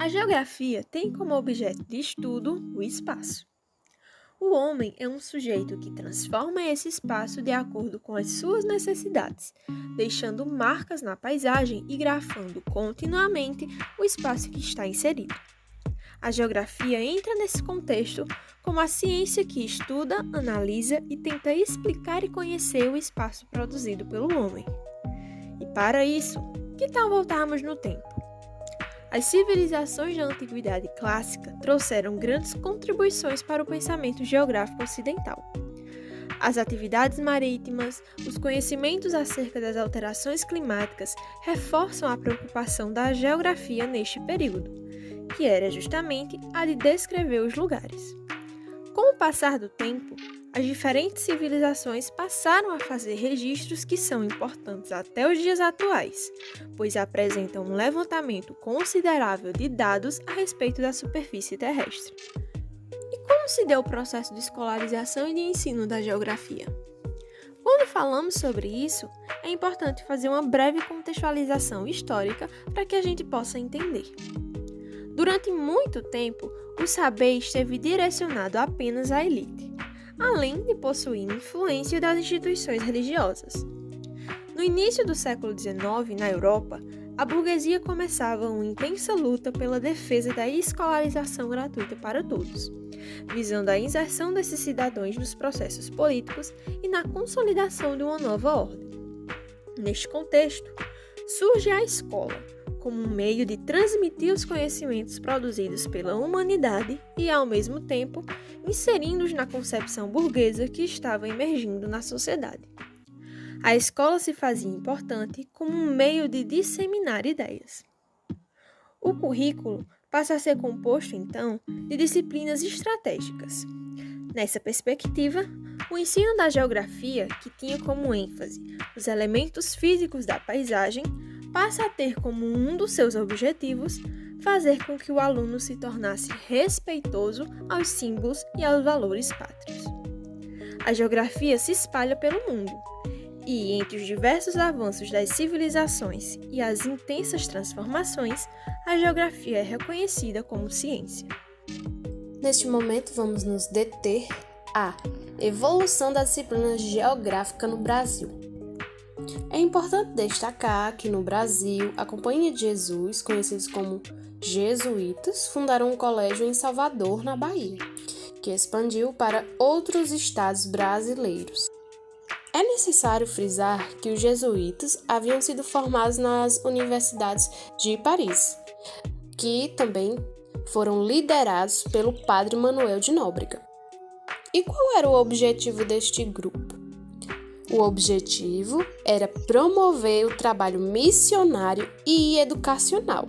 geografia tem como objeto de estudo o espaço. O homem é um sujeito que transforma esse espaço de acordo com as suas necessidades, deixando marcas na paisagem e grafando continuamente o espaço que está inserido. A geografia entra nesse contexto como a ciência que estuda, analisa e tenta explicar e conhecer o espaço produzido pelo homem. E para isso, que tal voltarmos no tempo? As civilizações da Antiguidade Clássica trouxeram grandes contribuições para o pensamento geográfico ocidental. As atividades marítimas, os conhecimentos acerca das alterações climáticas reforçam a preocupação da geografia neste período, que era justamente a de descrever os lugares. Com o passar do tempo, as diferentes civilizações passaram a fazer registros que são importantes até os dias atuais, pois apresentam um levantamento considerável de dados a respeito da superfície terrestre. E como se deu o processo de escolarização e de ensino da geografia? Quando falamos sobre isso, é importante fazer uma breve contextualização histórica para que a gente possa entender. Durante muito tempo, o saber esteve direcionado apenas à elite, além de possuir influência das instituições religiosas. No início do século XIX, na Europa, a burguesia começava uma intensa luta pela defesa da escolarização gratuita para todos, visando a inserção desses cidadãos nos processos políticos e na consolidação de uma nova ordem. Neste contexto, surge a escola, como um meio de transmitir os conhecimentos produzidos pela humanidade e, ao mesmo tempo, inserindo-os na concepção burguesa que estava emergindo na sociedade. A escola se fazia importante como um meio de disseminar ideias. O currículo passa a ser composto, então, de disciplinas estratégicas. Nessa perspectiva, o ensino da geografia, que tinha como ênfase os elementos físicos da paisagem, passa a ter como um dos seus objetivos fazer com que o aluno se tornasse respeitoso aos símbolos e aos valores pátrios. A geografia se espalha pelo mundo, e entre os diversos avanços das civilizações e as intensas transformações, a geografia é reconhecida como ciência. Neste momento, vamos nos deter à evolução da disciplina geográfica no Brasil. É importante destacar que no Brasil, a Companhia de Jesus, conhecidos como jesuítas, fundaram um colégio em Salvador, na Bahia, que expandiu para outros estados brasileiros. É necessário frisar que os jesuítas haviam sido formados nas universidades de Paris, que também foram liderados pelo padre Manuel de Nóbrega. E qual era o objetivo deste grupo? O objetivo era promover o trabalho missionário e educacional,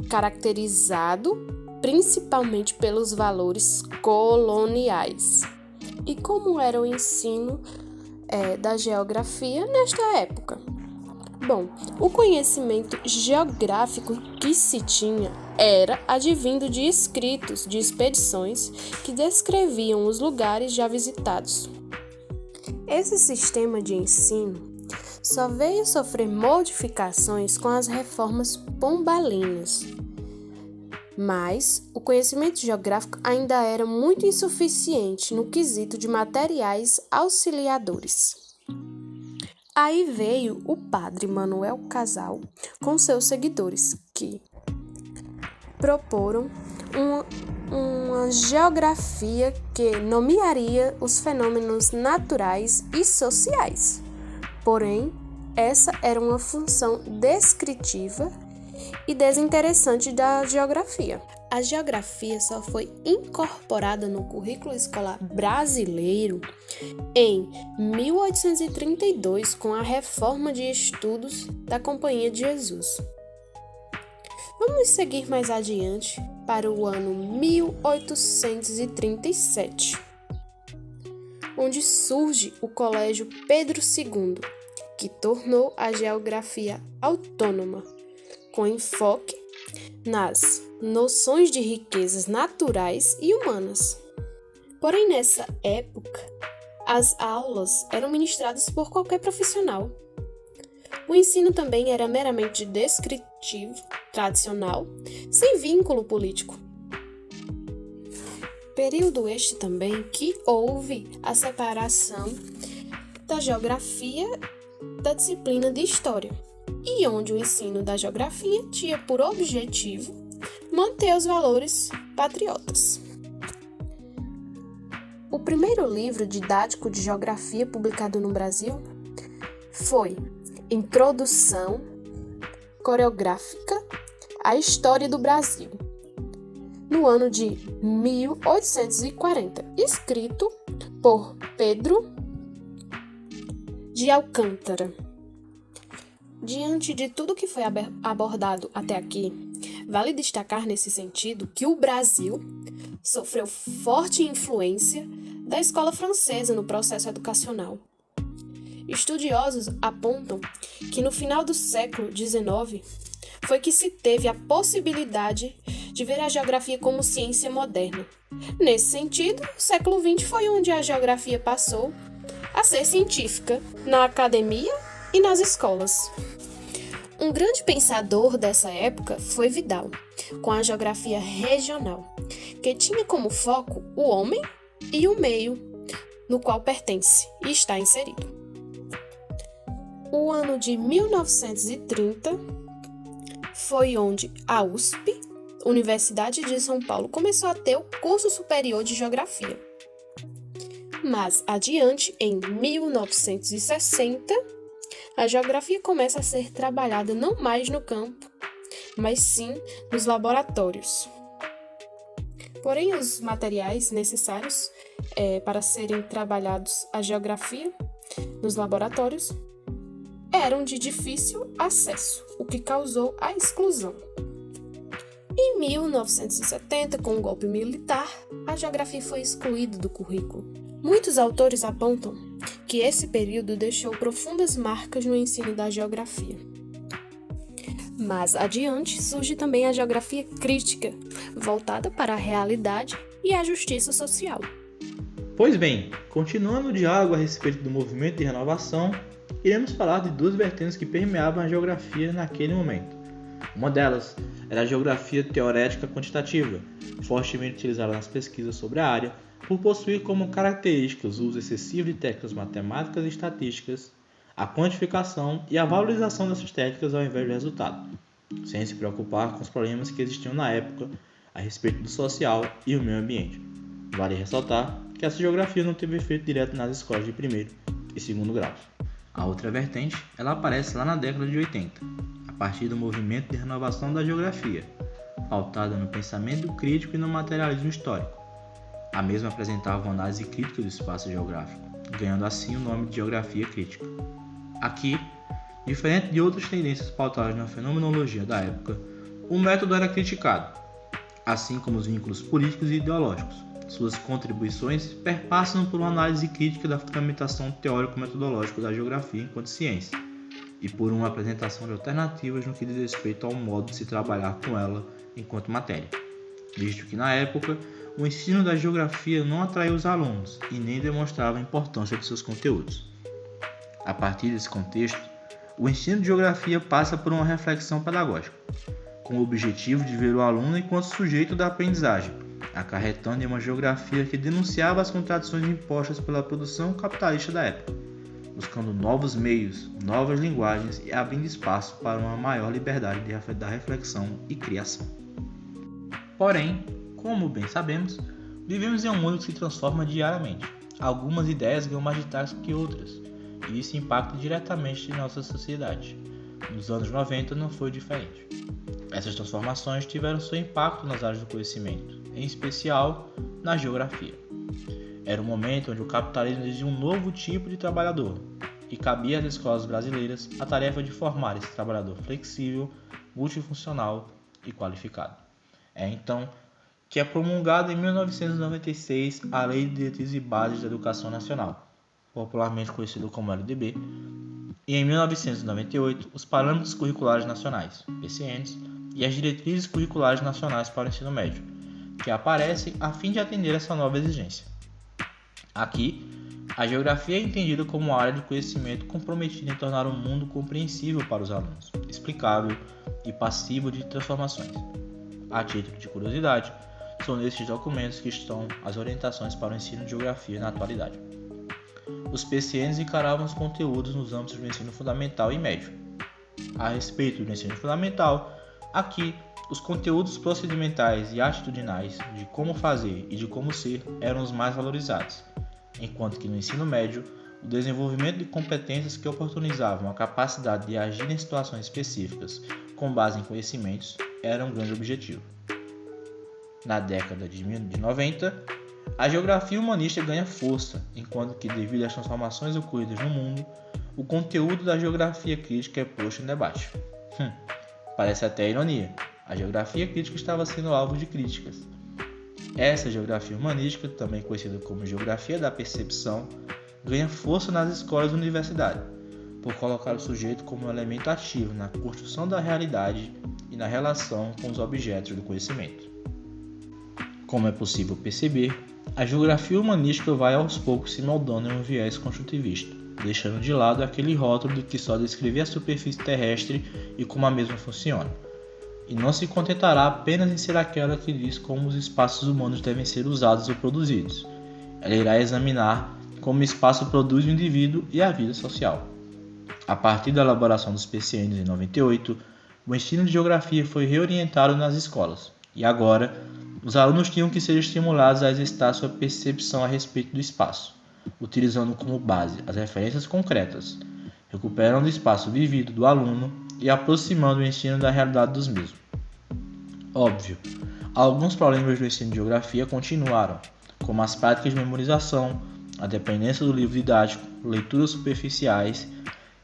caracterizado principalmente pelos valores coloniais. E como era o ensino da geografia nesta época? Bom, o conhecimento geográfico que se tinha era advindo de escritos de expedições que descreviam os lugares já visitados. Esse sistema de ensino só veio sofrer modificações com as reformas pombalinas, mas o conhecimento geográfico ainda era muito insuficiente no quesito de materiais auxiliadores. Aí veio o padre Manuel Casal com seus seguidores, que proporam uma geografia que nomearia os fenômenos naturais e sociais. Porém, essa era uma função descritiva e desinteressante da geografia. A geografia só foi incorporada no currículo escolar brasileiro em 1832 com a reforma de estudos da Companhia de Jesus. Vamos seguir mais adiante para o ano 1837, onde surge o Colégio Pedro II, que tornou a geografia autônoma, com enfoque nas noções de riquezas naturais e humanas. Porém, nessa época, as aulas eram ministradas por qualquer profissional. O ensino também era meramente descritivo tradicional, sem vínculo político. Período este também que houve a separação da geografia da disciplina de história, e onde o ensino da geografia tinha por objetivo manter os valores patriotas. O primeiro livro didático de geografia publicado no Brasil foi Introdução Coreográfica à História do Brasil, no ano de 1840, escrito por Pedro de Alcântara. Diante de tudo que foi abordado até aqui, vale destacar nesse sentido que o Brasil sofreu forte influência da escola francesa no processo educacional. Estudiosos apontam que no final do século XIX foi que se teve a possibilidade de ver a geografia como ciência moderna. Nesse sentido, o século XX foi onde a geografia passou a ser científica na academia e nas escolas. Um grande pensador dessa época foi Vidal, com a geografia regional, que tinha como foco o homem e o meio no qual pertence e está inserido. O ano de 1930 foi onde a USP, Universidade de São Paulo, começou a ter o curso superior de geografia. Mas adiante, em 1960, a geografia começa a ser trabalhada não mais no campo, mas sim nos laboratórios. Porém, os materiais necessários para serem trabalhados a geografia nos laboratórios eram de difícil acesso, o que causou a exclusão. Em 1970, com o golpe militar, a geografia foi excluída do currículo. Muitos autores apontam que esse período deixou profundas marcas no ensino da geografia. Mas adiante surge também a geografia crítica, voltada para a realidade e a justiça social. Pois bem, continuando o diálogo a respeito do movimento de renovação, iremos falar de duas vertentes que permeavam a geografia naquele momento. Uma delas era a geografia teorética quantitativa, fortemente utilizada nas pesquisas sobre a área, por possuir como características o uso excessivo de técnicas matemáticas e estatísticas, a quantificação e a valorização dessas técnicas ao invés do resultado, sem se preocupar com os problemas que existiam na época a respeito do social e o meio ambiente. Vale ressaltar que essa geografia não teve efeito direto nas escolas de primeiro e segundo graus. A outra vertente, ela aparece lá na década de 80, a partir do movimento de renovação da geografia, pautada no pensamento crítico e no materialismo histórico. A mesma apresentava uma análise crítica do espaço geográfico, ganhando assim o nome de geografia crítica. Aqui, diferente de outras tendências pautadas na fenomenologia da época, o método era criticado, assim como os vínculos políticos e ideológicos. Suas contribuições perpassam por uma análise crítica da fundamentação teórico-metodológica da geografia enquanto ciência, e por uma apresentação de alternativas no que diz respeito ao modo de se trabalhar com ela enquanto matéria, visto que na época o ensino da geografia não atraiu os alunos e nem demonstrava a importância de seus conteúdos. A partir desse contexto, o ensino de geografia passa por uma reflexão pedagógica, com o objetivo de ver o aluno enquanto sujeito da aprendizagem, acarretando em uma geografia que denunciava as contradições impostas pela produção capitalista da época, buscando novos meios, novas linguagens e abrindo espaço para uma maior liberdade da reflexão e criação. Porém, como bem sabemos, vivemos em um mundo que se transforma diariamente. Algumas ideias ganham mais destaque que outras, e isso impacta diretamente em nossa sociedade. Nos anos 90 não foi diferente. Essas transformações tiveram seu impacto nas áreas do conhecimento, em especial na geografia. Era um momento onde o capitalismo exigia um novo tipo de trabalhador, e cabia às escolas brasileiras a tarefa de formar esse trabalhador flexível, multifuncional e qualificado. É então que é promulgada em 1996 a Lei de Diretrizes e Bases da Educação Nacional, popularmente conhecido como LDB, e em 1998 os Parâmetros Curriculares Nacionais, PCNs, e as Diretrizes Curriculares Nacionais para o Ensino Médio, que aparecem a fim de atender essa nova exigência. Aqui, A geografia é entendida como uma área de conhecimento comprometida em tornar o mundo compreensível para os alunos, explicável e passível de transformações. A título de curiosidade, são nestes documentos que estão as orientações para o ensino de geografia na atualidade. Os PCNs encaravam os conteúdos nos âmbitos do ensino fundamental e médio. A respeito do ensino fundamental, aqui os conteúdos procedimentais e atitudinais de como fazer e de como ser eram os mais valorizados, enquanto que no ensino médio, o desenvolvimento de competências que oportunizavam a capacidade de agir em situações específicas com base em conhecimentos era um grande objetivo. Na década de 90, a geografia humanista ganha força, enquanto que, devido às transformações ocorridas no mundo, o conteúdo da geografia crítica é posto em debate. Parece até ironia, a geografia crítica estava sendo alvo de críticas. Essa geografia humanística, também conhecida como geografia da percepção, ganha força nas escolas e universidades, por colocar o sujeito como um elemento ativo na construção da realidade e na relação com os objetos do conhecimento. Como é possível perceber, a geografia humanística vai aos poucos se moldando em um viés construtivista, deixando de lado aquele rótulo de que só descreve a superfície terrestre e como a mesma funciona, e não se contentará apenas em ser aquela que diz como os espaços humanos devem ser usados ou produzidos. Ela irá examinar como o espaço produz o indivíduo e a vida social. A partir da elaboração dos PCNs em 98, o ensino de geografia foi reorientado nas escolas, e agora os alunos tinham que ser estimulados a exercitar sua percepção a respeito do espaço, utilizando como base as referências concretas, recuperando o espaço vivido do aluno e aproximando o ensino da realidade dos mesmos. Óbvio, alguns problemas do ensino de geografia continuaram, como as práticas de memorização, a dependência do livro didático, leituras superficiais,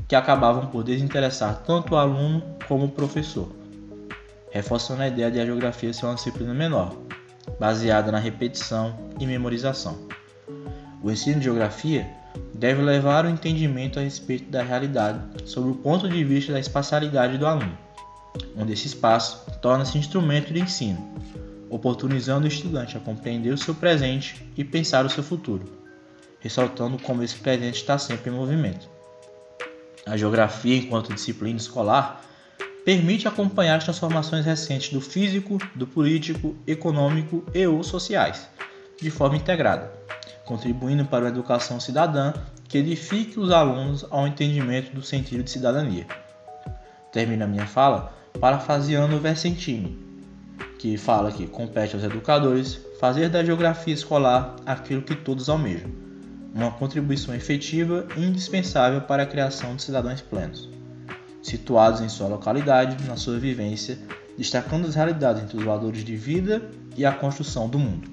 que acabavam por desinteressar tanto o aluno como o professor, reforçando a ideia de a geografia ser uma disciplina menor, baseada na repetição e memorização. O ensino de geografia deve levar o entendimento a respeito da realidade sob o ponto de vista da espacialidade do aluno, onde esse espaço torna-se instrumento de ensino, oportunizando o estudante a compreender o seu presente e pensar o seu futuro, ressaltando como esse presente está sempre em movimento. A geografia, enquanto disciplina escolar, permite acompanhar as transformações recentes do físico, do político, econômico e ou sociais, de forma integrada, contribuindo para uma educação cidadã que edifique os alunos ao entendimento do sentido de cidadania. Termino a minha fala parafraseando o Vicentini, que fala que compete aos educadores fazer da geografia escolar aquilo que todos almejam, uma contribuição efetiva e indispensável para a criação de cidadãos plenos, situados em sua localidade, na sua vivência, destacando as realidades entre os valores de vida e a construção do mundo.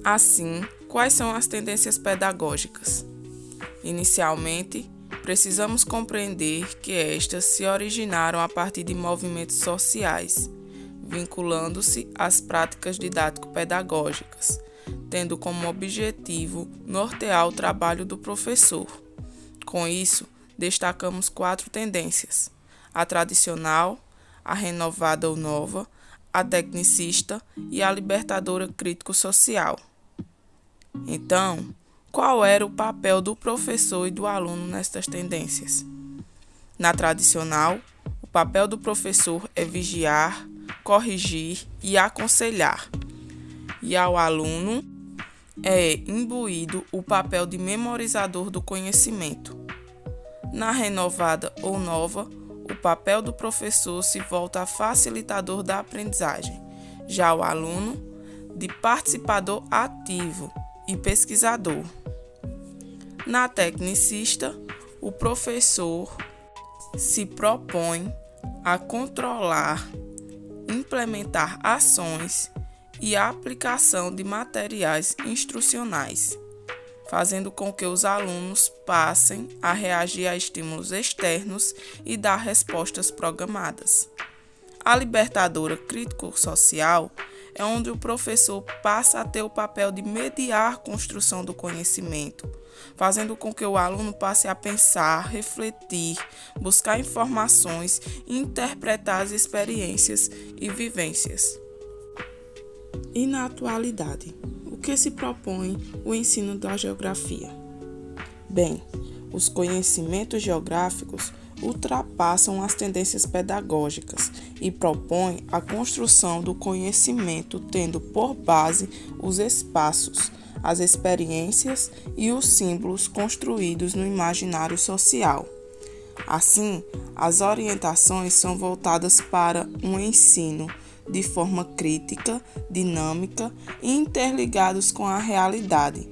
Assim, quais são as tendências pedagógicas? Inicialmente, precisamos compreender que estas se originaram a partir de movimentos sociais, vinculando-se às práticas didático-pedagógicas, tendo como objetivo nortear o trabalho do professor. Com isso, destacamos 4 tendências: a tradicional, a renovada ou nova, a tecnicista e a libertadora crítico-social. Então, qual era o papel do professor e do aluno nestas tendências? Na tradicional, o papel do professor é vigiar, corrigir e aconselhar, e ao aluno é imbuído o papel de memorizador do conhecimento. Na renovada ou nova, o papel do professor se volta a facilitador da aprendizagem, já o aluno de participador ativo e pesquisador. Na tecnicista, o professor se propõe a controlar, implementar ações e a aplicação de materiais instrucionais, fazendo com que os alunos passem a reagir a estímulos externos e dar respostas programadas. A libertadora crítico-social é onde o professor passa a ter o papel de mediar a construção do conhecimento, fazendo com que o aluno passe a pensar, refletir, buscar informações e interpretar as experiências e vivências. E na atualidade, o que se propõe o ensino da geografia? Bem, os conhecimentos geográficos ultrapassam as tendências pedagógicas e propõem a construção do conhecimento tendo por base os espaços, as experiências e os símbolos construídos no imaginário social. Assim, as orientações são voltadas para um ensino de forma crítica, dinâmica e interligados com a realidade,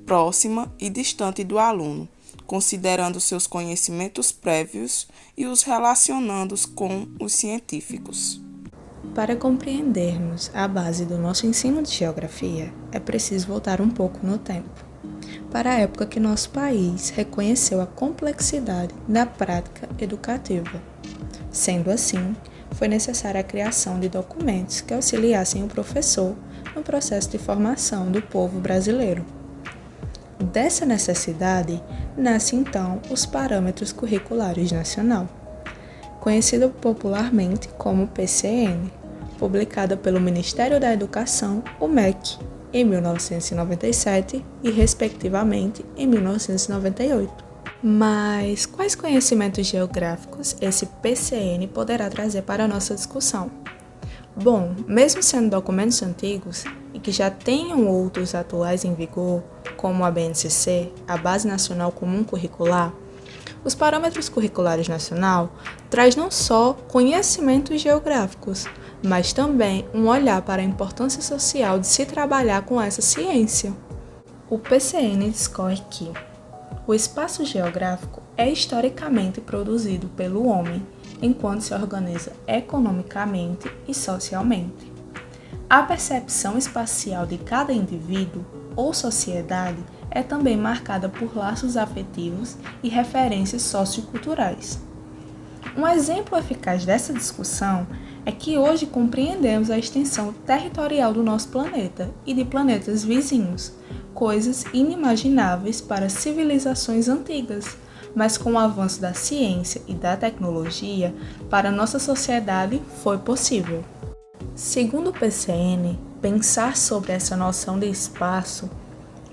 próxima e distante do aluno, considerando seus conhecimentos prévios e os relacionando com os científicos. Para compreendermos a base do nosso ensino de geografia, é preciso voltar um pouco no tempo, para a época que nosso país reconheceu a complexidade da prática educativa. Sendo assim, foi necessária a criação de documentos que auxiliassem o professor no processo de formação do povo brasileiro. Dessa necessidade, nasce então os Parâmetros Curriculares Nacional, conhecido popularmente como PCN, publicada pelo Ministério da Educação, o MEC, em 1997 e, respectivamente, em 1998. Mas quais conhecimentos geográficos esse PCN poderá trazer para a nossa discussão? Bom, mesmo sendo documentos antigos e que já tenham outros atuais em vigor, como a BNCC, a Base Nacional Comum Curricular, os Parâmetros Curriculares Nacional traz não só conhecimentos geográficos, mas também um olhar para a importância social de se trabalhar com essa ciência. O PCN discorre que o espaço geográfico é historicamente produzido pelo homem, enquanto se organiza economicamente e socialmente. A percepção espacial de cada indivíduo ou sociedade é também marcada por laços afetivos e referências socioculturais. Um exemplo eficaz dessa discussão é que hoje compreendemos a extensão territorial do nosso planeta e de planetas vizinhos, coisas inimagináveis para civilizações antigas, mas com o avanço da ciência e da tecnologia, para nossa sociedade foi possível. Segundo o PCN, pensar sobre essa noção de espaço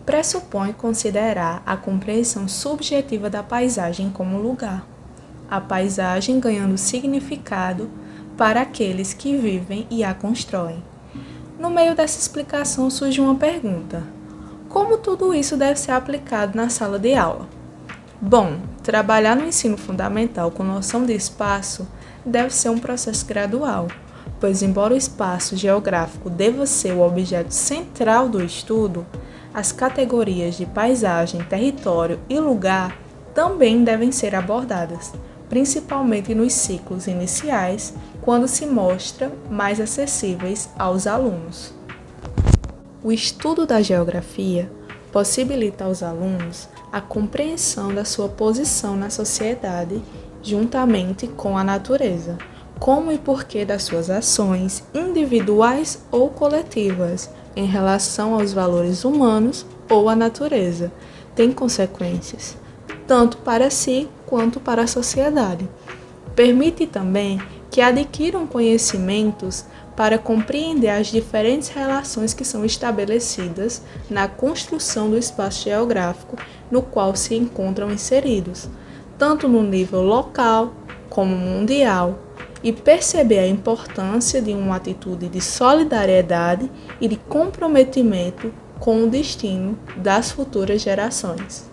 pressupõe considerar a compreensão subjetiva da paisagem como lugar, a paisagem ganhando significado para aqueles que vivem e a constroem. No meio dessa explicação surge uma pergunta: como tudo isso deve ser aplicado na sala de aula? Bom, trabalhar no ensino fundamental com noção de espaço deve ser um processo gradual, pois embora o espaço geográfico deva ser o objeto central do estudo, as categorias de paisagem, território e lugar também devem ser abordadas, principalmente nos ciclos iniciais, quando se mostram mais acessíveis aos alunos. O estudo da geografia possibilita aos alunos a compreensão da sua posição na sociedade juntamente com a natureza, como e porquê das suas ações individuais ou coletivas em relação aos valores humanos ou à natureza, tem consequências, tanto para si quanto para a sociedade. Permite também que adquiram conhecimentos para compreender as diferentes relações que são estabelecidas na construção do espaço geográfico no qual se encontram inseridos, tanto no nível local como mundial, e perceber a importância de uma atitude de solidariedade e de comprometimento com o destino das futuras gerações.